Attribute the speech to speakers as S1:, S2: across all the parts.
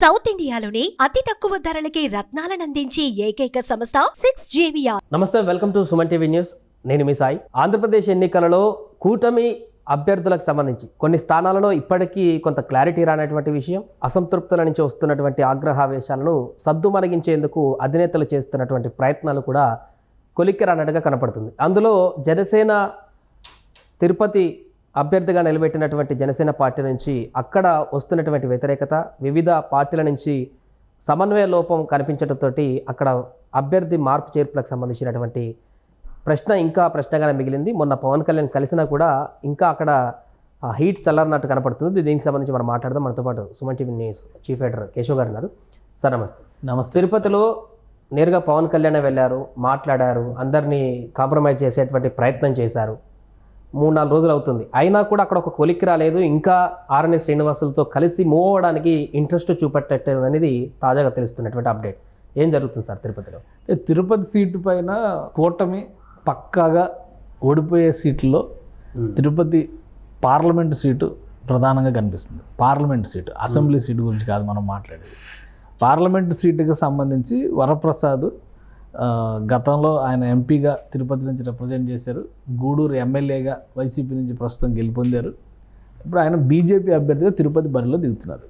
S1: South ఇండియాలోనే అతి తక్కువ ధరలకి రత్నాలనందించే ఏకైక సంస్థ 6JVR.
S2: నమస్తే, welcome to Suman TV news. నేను మీ సాయి. ఆంధ్రప్రదేశ్ ఎన్నికలలో కూటమి అభ్యర్థులకు సంబంధించి కొన్ని స్థానాలలో ఇప్పటికీ కొంత క్లారిటీ రానటువంటి విషయం, అసంతృప్తుల నుంచి వస్తున్నటువంటి ఆగ్రహావేశాలను సద్దుమణిగించేందుకు అధినేతలు చేస్తున్నటువంటి ప్రయత్నాలు కూడా కొలిక్కి రానట్టుగా కనపడుతుంది. అందులో జనసేన తిరుపతి అభ్యర్థిగా నిలబెట్టినటువంటి జనసేన పార్టీ నుంచి అక్కడ వస్తున్నటువంటి వ్యతిరేకత, వివిధ పార్టీల నుంచి సమన్వయ లోపం కనిపించడంతో అక్కడ అభ్యర్థి మార్పు చేర్పులకు సంబంధించినటువంటి ప్రశ్న ఇంకా ప్రశ్నగానే మిగిలింది. మొన్న పవన్ కళ్యాణ్ కలిసినా కూడా ఇంకా అక్కడ హీట్ చల్లరినట్టు కనపడుతుంది. దీనికి సంబంధించి మనం మాట్లాడదాం. మనతో పాటు Suman TV news chief editor Keshav గారు ఉన్నారు. సార్ నమస్తే.
S3: నమస్తే.
S2: తిరుపతిలో నేరుగా పవన్ కళ్యాణ్ వెళ్ళారు, మాట్లాడారు, అందరినీ కాంప్రమైజ్ చేసేటువంటి ప్రయత్నం చేశారు. 3-4 రోజులు అవుతుంది, అయినా కూడా అక్కడ ఒక కొలిక్కి రాలేదు. ఇంకా ఆర్ఎన్ఎస్ శ్రీనివాసులతో కలిసి మూవ్ అవ్వడానికి ఇంట్రెస్ట్ చూపెట్టలేదు అనేది తాజాగా తెలుస్తున్నటువంటి అప్డేట్. ఏం జరుగుతుంది సార్ తిరుపతిలో?
S3: తిరుపతి సీటు పైన కూటమి పక్కాగా ఓడిపోయే సీట్లలో తిరుపతి పార్లమెంట్ సీటు ప్రధానంగా కనిపిస్తుంది. పార్లమెంట్ సీటు, అసెంబ్లీ సీటు గురించి కాదు మనం మాట్లాడేది. పార్లమెంట్ సీటుకి సంబంధించి వరప్రసాద్ గతంలో ఆయన ఎంపీగా తిరుపతి నుంచి రిప్రజెంట్ చేశారు. గూడూరు ఎమ్మెల్యేగా వైసీపీ నుంచి ప్రస్తుతం గెలుపొందారు. ఇప్పుడు ఆయన బీజేపీ అభ్యర్థిగా తిరుపతి బరిలో దిగుతున్నారు.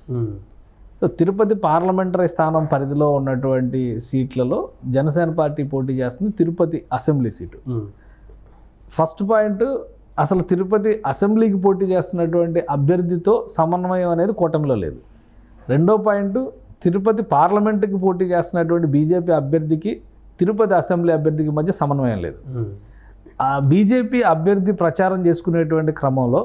S3: సో తిరుపతి పార్లమెంటరీ స్థానం పరిధిలో ఉన్నటువంటి సీట్లలో జనసేన పార్టీ పోటీ చేస్తుంది Tirupati assembly seat. First point, అసలు తిరుపతి అసెంబ్లీకి పోటీ చేస్తున్నటువంటి అభ్యర్థితో సమన్వయం అనేది కూటమిలో లేదు. రెండో పాయింట్, తిరుపతి పార్లమెంటుకి పోటీ చేస్తున్నటువంటి బీజేపీ అభ్యర్థికి తిరుపతి అసెంబ్లీ అభ్యర్థికి మధ్య సమన్వయం లేదు. ఆ బీజేపీ అభ్యర్థి ప్రచారం చేసుకునేటువంటి క్రమంలో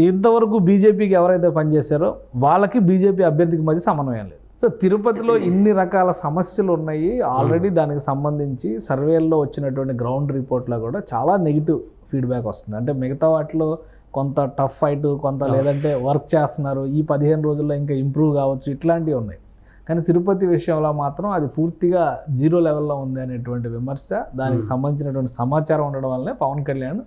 S3: ఇంతవరకు బీజేపీకి ఎవరైతే పనిచేశారో వాళ్ళకి బీజేపీ అభ్యర్థికి మధ్య సమన్వయం లేదు. సో తిరుపతిలో ఇన్ని రకాల సమస్యలు ఉన్నాయి. ఆల్రెడీ దానికి సంబంధించి సర్వేల్లో వచ్చినటువంటి గ్రౌండ్ రిపోర్ట్లో కూడా చాలా నెగిటివ్ ఫీడ్బ్యాక్ వస్తుంది. అంటే మిగతా వాటిలో కొంత టఫ్ ఫైట్, కొంత లేదంటే వర్క్ చేస్తున్నారు, ఈ 15 రోజుల్లో ఇంకా ఇంప్రూవ్ కావచ్చు, ఇట్లాంటివి ఉన్నాయి. కానీ తిరుపతి విషయంలో మాత్రం అది పూర్తిగా 0 లెవెల్లో ఉంది అనేటువంటి విమర్శ, దానికి సంబంధించినటువంటి సమాచారం ఉండడం వల్లనే పవన్ కళ్యాణ్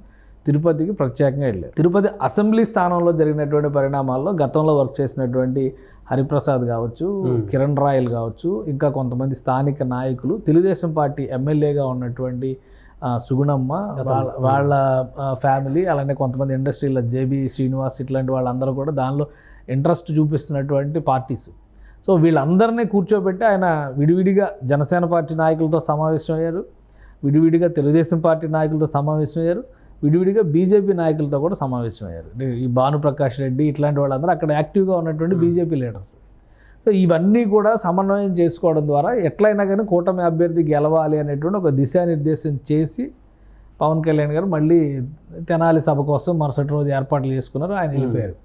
S3: తిరుపతికి ప్రత్యేకంగా వెళ్ళారు. తిరుపతి అసెంబ్లీ స్థానంలో జరిగినటువంటి పరిణామాల్లో గతంలో వర్క్ చేసినటువంటి హరిప్రసాద్ కావచ్చు, కిరణ్ రాయల్ కావచ్చు, ఇంకా కొంతమంది స్థానిక నాయకులు, తెలుగుదేశం పార్టీ ఎమ్మెల్యేగా ఉన్నటువంటి సుగుణమ్మ, వాళ్ళ ఫ్యామిలీ, అలానే కొంతమంది ఇండస్ట్రీలో జేబీ శ్రీనివాస్, ఇట్లాంటి వాళ్ళందరూ కూడా దానిలో ఇంట్రెస్ట్ చూపిస్తున్నటువంటి పార్టీస్. సో వీళ్ళందరినీ కూర్చోబెట్టి ఆయన విడివిడిగా జనసేన పార్టీ నాయకులతో సమావేశమయ్యారు, విడివిడిగా తెలుగుదేశం పార్టీ నాయకులతో సమావేశమయ్యారు, విడివిడిగా బీజేపీ నాయకులతో కూడా సమావేశమయ్యారు. ఈ భానుప్రకాష్ రెడ్డి ఇట్లాంటి వాళ్ళందరూ అక్కడ యాక్టివ్గా ఉన్నటువంటి బీజేపీ లీడర్స్. సో ఇవన్నీ కూడా సమన్వయం చేసుకోవడం ద్వారా ఎట్లయినా కానీ కూటమి అభ్యర్థి గెలవాలి అనేటువంటి ఒక దిశానిర్దేశం చేసి పవన్ కళ్యాణ్ గారు మళ్ళీ తెనాలి సభ కోసం మరుసటి రోజు ఏర్పాట్లు చేసుకున్నారు. ఆయన వెళ్ళిపోయారు.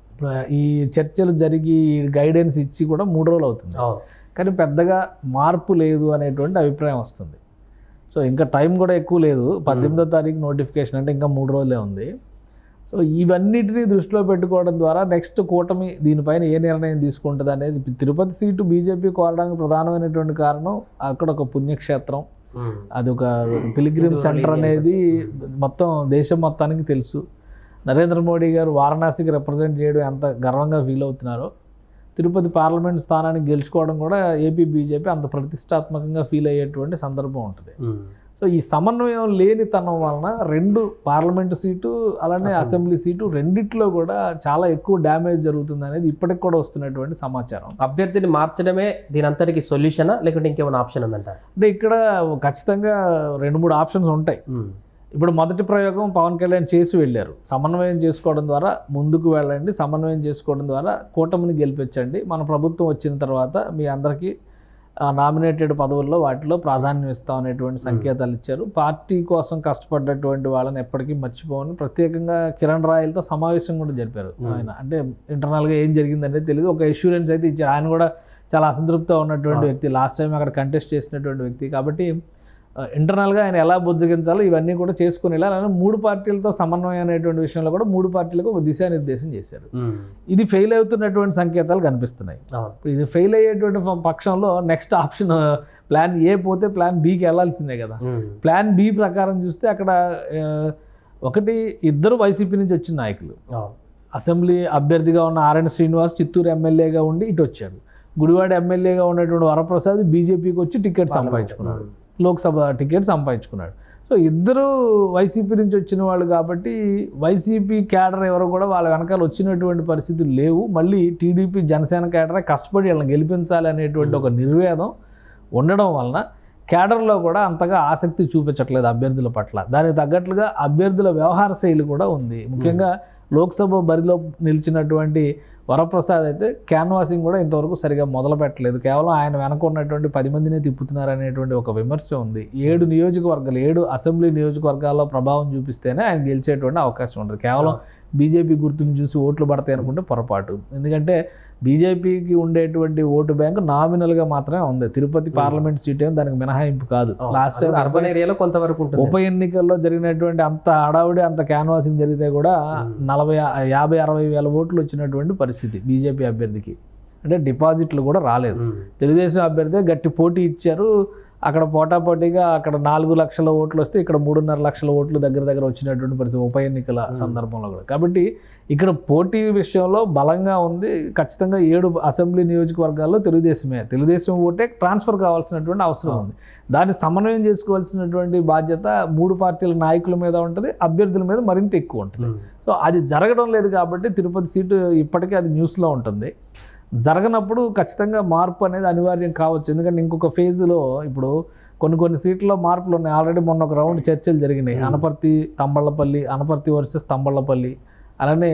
S3: ఈ చర్చలు జరిగి గైడెన్స్ ఇచ్చి కూడా 3 రోజులు అవుతుంది, కానీ పెద్దగా మార్పు లేదు అనేటువంటి అభిప్రాయం వస్తుంది. సో ఇంకా టైం కూడా ఎక్కువ లేదు, 18వ తారీఖు నోటిఫికేషన్, అంటే ఇంకా 3 రోజులే ఉంది. సో ఇవన్నిటిని దృష్టిలో పెట్టుకోవడం ద్వారా నెక్స్ట్ కూటమి దీనిపైన ఏ నిర్ణయం తీసుకుంటుంది అనేది. తిరుపతి సీటు బీజేపీ కోరడానికి ప్రధానమైనటువంటి కారణం అక్కడ ఒక పుణ్యక్షేత్రం, అది ఒక పిలిగ్రిమ్ సెంటర్ అనేది మొత్తం దేశం మొత్తానికి తెలుసు. నరేంద్ర మోడీ గారు వారణాసికి రిప్రజెంట్ చేయడం ఎంత గర్వంగా ఫీల్ అవుతున్నారో, తిరుపతి పార్లమెంట్ స్థానానికి గెలుచుకోవడం కూడా ఏపీ బీజేపీ అంత ప్రతిష్టాత్మకంగా ఫీల్ అయ్యేటువంటి సందర్భం ఉంటుంది. సో ఈ సమన్వయం లేనితనం వలన 2 పార్లమెంటు సీటు అలానే అసెంబ్లీ సీటు రెండిట్లో కూడా చాలా ఎక్కువ డ్యామేజ్ జరుగుతుంది అనేది ఇప్పటికి కూడా వస్తున్నటువంటి సమాచారం.
S2: అభ్యర్థిని మార్చడమే దీని అంతటికి సొల్యూషనా, లేకుంటే ఇంకేమైనా ఆప్షన్ ఉందంటారు?
S3: అంటే ఇక్కడ ఖచ్చితంగా 2-3 ఆప్షన్స్ ఉంటాయి. ఇప్పుడు మొదటి ప్రయోగం పవన్ కళ్యాణ్ చేసి వెళ్ళారు, సమన్వయం చేసుకోవడం ద్వారా ముందుకు వెళ్ళండి, సమన్వయం చేసుకోవడం ద్వారా కూటమిని గెలిపించండి, మన ప్రభుత్వం వచ్చిన తర్వాత మీ అందరికీ నామినేటెడ్ పదవుల్లో వాటిలో ప్రాధాన్యం ఇస్తాం అనేటువంటి సంకేతాలు ఇచ్చారు. పార్టీ కోసం కష్టపడ్డటువంటి వాళ్ళని ఎప్పటికీ మర్చిపోవని ప్రత్యేకంగా కిరణ్ రాయల్తో సమావేశం కూడా జరిపారు ఆయన. అంటే ఇంటర్నల్గా ఏం జరిగిందనేది తెలియదు, ఒక ఇష్యూరెన్స్ అయితే ఇచ్చారు. ఆయన కూడా చాలా అసంతృప్తిగా ఉన్నటువంటి వ్యక్తి, లాస్ట్ టైం అక్కడ కంటెస్ట్ చేసినటువంటి వ్యక్తి కాబట్టి ఇంటర్నల్గా ఆయన ఎలా బుజ్జగించాలో ఇవన్నీ కూడా చేసుకుని వెళ్ళాలి. 3 పార్టీలతో సమన్వయం అనేటువంటి విషయంలో కూడా 3 పార్టీలకు ఒక దిశానిర్దేశం చేశారు. ఇది ఫెయిల్ అవుతున్నటువంటి సంకేతాలు కనిపిస్తున్నాయి. ఇది ఫెయిల్ అయ్యేటువంటి పక్షంలో నెక్స్ట్ ఆప్షన్ ప్లాన్ ఏ పోతే ప్లాన్ బికి వెళ్ళాల్సిందే కదా. ప్లాన్ బి ప్రకారం చూస్తే అక్కడ ఒకటి, 2 వైసీపీ నుంచి వచ్చిన నాయకులు, అసెంబ్లీ అభ్యర్థిగా ఉన్న ఆర్ఎన్ శ్రీనివాస్ చిత్తూరు ఎమ్మెల్యేగా ఉండి ఇటు వచ్చాడు. గుడివాడ ఎమ్మెల్యేగా ఉన్నటువంటి వరప్రసాద్ బీజేపీకి వచ్చి టికెట్ సంపాదించుకున్నాడు, లోక్సభ టికెట్ సంపాదించుకున్నాడు. సో ఇద్దరు వైసీపీ నుంచి వచ్చిన వాళ్ళు కాబట్టి వైసీపీ క్యాడర్ ఎవరు కూడా వాళ్ళ వెనకాల వచ్చినటువంటి పరిస్థితులు లేవు. మళ్ళీ టీడీపీ జనసేన క్యాడరే కష్టపడి వాళ్ళని గెలిపించాలి అనేటువంటి ఒక నిర్వేదం ఉండడం వలన క్యాడర్లో కూడా అంతగా ఆసక్తి చూపించట్లేదు అభ్యర్థుల పట్ల. దానికి తగ్గట్లుగా అభ్యర్థుల వ్యవహార శైలి కూడా ఉంది. ముఖ్యంగా లోక్సభ బరిలో నిలిచినటువంటి వరప్రసాద్ అయితే క్యాన్వాసింగ్ కూడా ఇంతవరకు సరిగా మొదలు పెట్టలేదు. కేవలం ఆయన వెనక ఉన్నటువంటి 10 మందినే తిప్పుతున్నారు అనేటువంటి ఒక విమర్శ ఉంది. 7 అసెంబ్లీ నియోజకవర్గాల్లో ప్రభావం చూపిస్తేనే ఆయన గెలిచేటువంటి అవకాశం ఉంటుంది. కేవలం బీజేపీ గుర్తుని చూసి ఓట్లు పడతాయి అనుకుంటే పొరపాటు. ఎందుకంటే బీజేపీకి ఉండేటువంటి ఓటు బ్యాంకు నామినల్గా మాత్రమే ఉంది. తిరుపతి పార్లమెంట్ సీట్ ఏమో దానికి మినహాయింపు కాదు. లాస్ట్ టైం
S2: అర్బన్ ఏరియాలో కొంతవరకు ఉంటుంది.
S3: ఉప ఎన్నికల్లో జరిగినటువంటి అంత హడావుడి అంత క్యాన్వాసింగ్ జరిగితే కూడా 50-60 వేల ఓట్లు వచ్చినటువంటి పరిస్థితి బీజేపీ అభ్యర్థికి. అంటే డిపాజిట్లు కూడా రాలేదు. తెలుగుదేశం అభ్యర్థి గట్టి పోటీ ఇచ్చారు. అక్కడ పోటాపోటీగా అక్కడ 4 లక్షల ఓట్లు వస్తే ఇక్కడ 3.5 లక్షల ఓట్లు దగ్గర వచ్చినటువంటి పరిస్థితి ఉప ఎన్నికల సందర్భంలో కూడా. కాబట్టి ఇక్కడ పోటీ విషయంలో బలంగా ఉంది. ఖచ్చితంగా 7 అసెంబ్లీ నియోజకవర్గాల్లో తెలుగుదేశం ఓటే ట్రాన్స్ఫర్ కావాల్సినటువంటి అవసరం ఉంది. దాన్ని సమన్వయం చేసుకోవాల్సినటువంటి బాధ్యత 3 పార్టీల నాయకుల మీద ఉంటుంది, అభ్యర్థుల మీద మరింత ఎక్కువ ఉంటుంది. సో అది జరగడం లేదు కాబట్టి తిరుపతి సీటు ఇప్పటికే అది న్యూస్లో ఉంటుంది. జరగనప్పుడు ఖచ్చితంగా మార్పు అనేది అనివార్యం కావచ్చు. ఎందుకంటే ఇంకొక ఫేజ్లో ఇప్పుడు కొన్ని సీట్లలో మార్పులు ఉన్నాయి. ఆల్రెడీ మొన్న ఒక రౌండ్ చర్చలు జరిగినాయి. అనపర్తి వర్సెస్ తంబళ్ళపల్లి, అలానే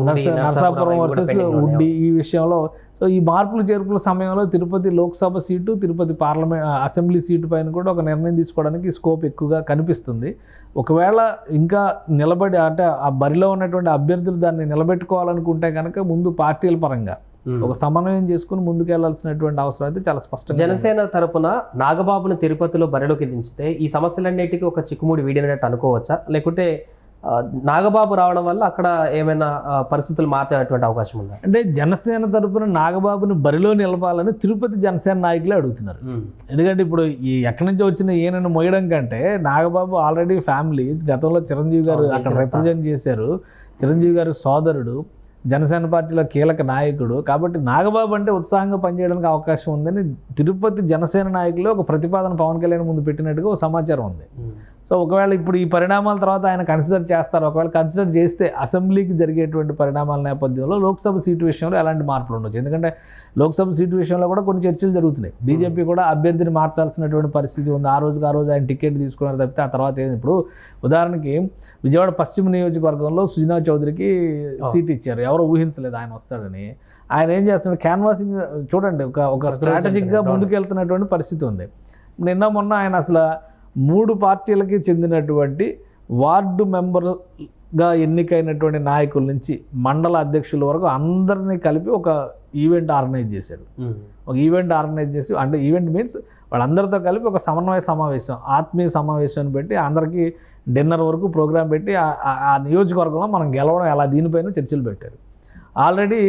S3: నరసాపురం వర్సెస్ ఉండి. ఈ విషయంలో సో ఈ మార్పులు చేర్పుల సమయంలో Tirupati Lok Sabha seat, Tirupati assembly seat పైన కూడా ఒక నిర్ణయం తీసుకోవడానికి స్కోప్ ఎక్కువగా కనిపిస్తుంది. ఒకవేళ ఇంకా నిలబడి అంటే ఆ బరిలో ఉన్నటువంటి అభ్యర్థులు దాన్ని నిలబెట్టుకోవాలనుకుంటే కనుక ముందు పార్టీల పరంగా ఒక సమన్వయం చేసుకుని ముందుకెళ్లాల్సినటువంటి అవసరం అయితే చాలా స్పష్టంగా.
S2: జనసేన తరపున నాగబాబును తిరుపతిలో బరిలోకి దించితే ఈ సమస్యలన్నిటికీ ఒక చిక్కుముడి వీడినట్టు అనుకోవచ్చా, లేకుంటే నాగబాబు రావడం వల్ల అక్కడ ఏమైనా పరిస్థితులు మార్చేటువంటి అవకాశం ఉందా?
S3: అంటే జనసేన తరపున నాగబాబుని బరిలో నిలపాలని తిరుపతి జనసేన నాయకులే అడుగుతున్నారు. ఎందుకంటే ఇప్పుడు ఈ ఎక్కడి నుంచి వచ్చిన ఈయనను మోయడం కంటే నాగబాబు ఆల్రెడీ ఫ్యామిలీ, గతంలో చిరంజీవి గారు అక్కడ రిప్రజెంట్ చేశారు. చిరంజీవి గారు సోదరుడు, జనసేన పార్టీలో కీలక నాయకుడు. కాబట్టి నాగబాబు అంటే ఉత్సాహంగా పనిచేయడానికి అవకాశం ఉందని తిరుపతి జనసేన నాయకులు ఒక ప్రతిపాదన పవన్ కళ్యాణ్ ముందు పెట్టినట్టుగా ఒక సమాచారం ఉంది. సో ఒకవేళ ఇప్పుడు ఈ పరిణామాల తర్వాత ఆయన కన్సిడర్ చేస్తారు. ఒకవేళ కన్సిడర్ చేస్తే అసెంబ్లీకి జరిగేటువంటి పరిణామాల నేపథ్యంలో లోక్సభ సీటు విషయంలో ఎలాంటి మార్పులు ఉండొచ్చు. ఎందుకంటే లోక్సభ సీటు విషయంలో కూడా కొన్ని చర్చలు జరుగుతున్నాయి. బీజేపీ కూడా అభ్యర్థిని మార్చాల్సినటువంటి పరిస్థితి ఉంది. ఆ రోజు ఆయన టికెట్ తీసుకున్నారు తప్పితే ఆ తర్వాత ఇప్పుడు ఉదాహరణకి విజయవాడ పశ్చిమ నియోజకవర్గంలో సుజనా చౌదరికి సీట్ ఇచ్చారు. ఎవరో ఊహించలేదు ఆయన వస్తాడని. ఆయన ఏం చేస్తున్నాడు, క్యాన్వాసింగ్ చూడండి, ఒక స్ట్రాటజిక్గా ముందుకెళ్తున్నటువంటి పరిస్థితి ఉంది. నిన్న మొన్న ఆయన అసలు 3 పార్టీలకి చెందినటువంటి వార్డు మెంబర్గా ఎన్నికైనటువంటి నాయకుల నుంచి మండల అధ్యక్షుల వరకు అందరినీ కలిపి ఒక ఈవెంట్ ఆర్గనైజ్ చేశారు. ఒక ఈవెంట్ ఆర్గనైజ్ చేసి, అంటే ఈవెంట్ మీన్స్ వాళ్ళందరితో కలిపి ఒక సమన్వయ సమావేశం, ఆత్మీయ సమావేశాన్ని పెట్టి అందరికీ డిన్నర్ వరకు ప్రోగ్రాం పెట్టి ఆ నియోజకవర్గంలో మనం గెలవడం ఎలా దీనిపైన చర్చలు పెట్టారు. ఆల్రెడీ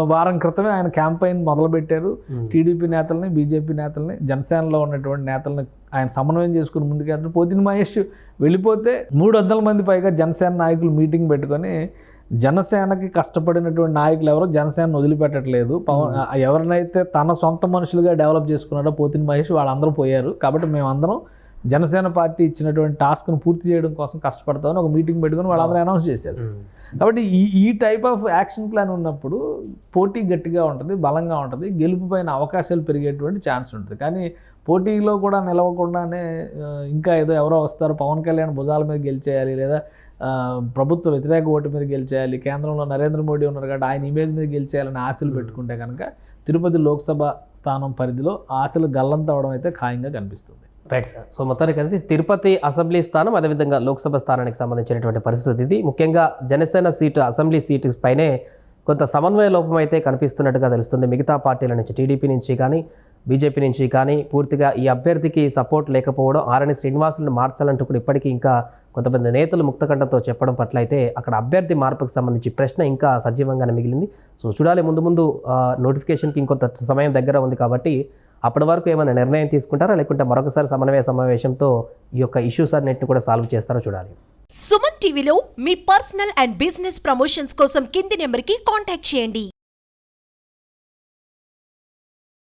S3: వారం క్రితమే ఆయన క్యాంపెయిన్ మొదలుపెట్టారు. టీడీపీ నేతల్ని, బీజేపీ నేతల్ని, జనసేనలో ఉన్నటువంటి నేతల్ని ఆయన సమన్వయం చేసుకుని ముందుకెళ్తారు. పోతిని మహేష్ వెళ్ళిపోతే 300 మంది పైగా జనసేన నాయకులు మీటింగ్ పెట్టుకొని జనసేనకి కష్టపడినటువంటి నాయకులు ఎవరో జనసేనను వదిలిపెట్టట్లేదు. ఎవరినైతే తన సొంత మనుషులుగా డెవలప్ చేసుకున్నాడో పోతిని మహేష్ వాళ్ళందరూ పోయారు. కాబట్టి మేమందరం జనసేన పార్టీ ఇచ్చినటువంటి టాస్క్ను పూర్తి చేయడం కోసం కష్టపడతామని ఒక మీటింగ్ పెట్టుకుని వాళ్ళందరూ అనౌన్స్ చేశారు. కాబట్టి ఈ టైప్ ఆఫ్ యాక్షన్ ప్లాన్ ఉన్నప్పుడు పోటీ గట్టిగా ఉంటుంది, బలంగా ఉంటుంది, గెలుపు పైన అవకాశాలు పెరిగేటువంటి ఛాన్స్ ఉంటుంది. కానీ పోటీలో కూడా నిలవకుండానే ఇంకా ఎవరో వస్తారు, పవన్ కళ్యాణ్ భుజాల మీద గెలిచేయాలి, లేదా ప్రభుత్వ వ్యతిరేక ఓటు మీద గెలిచేయాలి, కేంద్రంలో నరేంద్ర మోడీ ఉన్నారు కాబట్టి ఆయన ఇమేజ్ మీద గెలిచేయాలని ఆశలు పెట్టుకుంటే కనుక తిరుపతి లోక్సభ స్థానం పరిధిలో ఆశలు గల్లంతవడం అయితే ఖాయంగా కనిపిస్తుంది.
S2: Right sir. సో మొత్తానికి అయితే తిరుపతి అసెంబ్లీ స్థానం, అదేవిధంగా లోక్సభ స్థానానికి సంబంధించినటువంటి పరిస్థితి ఇది. ముఖ్యంగా జనసేన సీటు, అసెంబ్లీ సీటు పైనే కొంత సమన్వయ లోపం అయితే కనిపిస్తున్నట్టుగా తెలుస్తుంది. మిగతా పార్టీల నుంచి, టీడీపీ నుంచి కానీ బీజేపీ నుంచి కానీ పూర్తిగా ఈ అభ్యర్థికి సపోర్ట్ లేకపోవడం, ఆరణి శ్రీనివాసులను మార్చాలంటూ కూడా ఇప్పటికీ ఇంకా కొంతమంది నేతలు ముక్తకంఠంతో చెప్పడం పట్ల అయితే అక్కడ అభ్యర్థి మార్పుకు సంబంధించి ప్రశ్న ఇంకా సజీవంగానే మిగిలింది. సో చూడాలి, ముందు నోటిఫికేషన్కి ఇంకొంత సమయం దగ్గర ఉంది కాబట్టి అప్పటి వరకు ఏమైనా నిర్ణయం తీసుకుంటారా, లేకుంటే మరొకసారి సమన్వయ సమావేశంతో ఈ యొక్క ఇష్యూస్ అన్నింటిని కూడా సాల్వ్ చేస్తారో చూడాలి.
S1: సుమన్ టీవీలో మీ పర్సనల్ అండ్ బిజినెస్ ప్రమోషన్స్ కోసం కింది నెంబర్కి కాంటాక్ట్ చేయండి.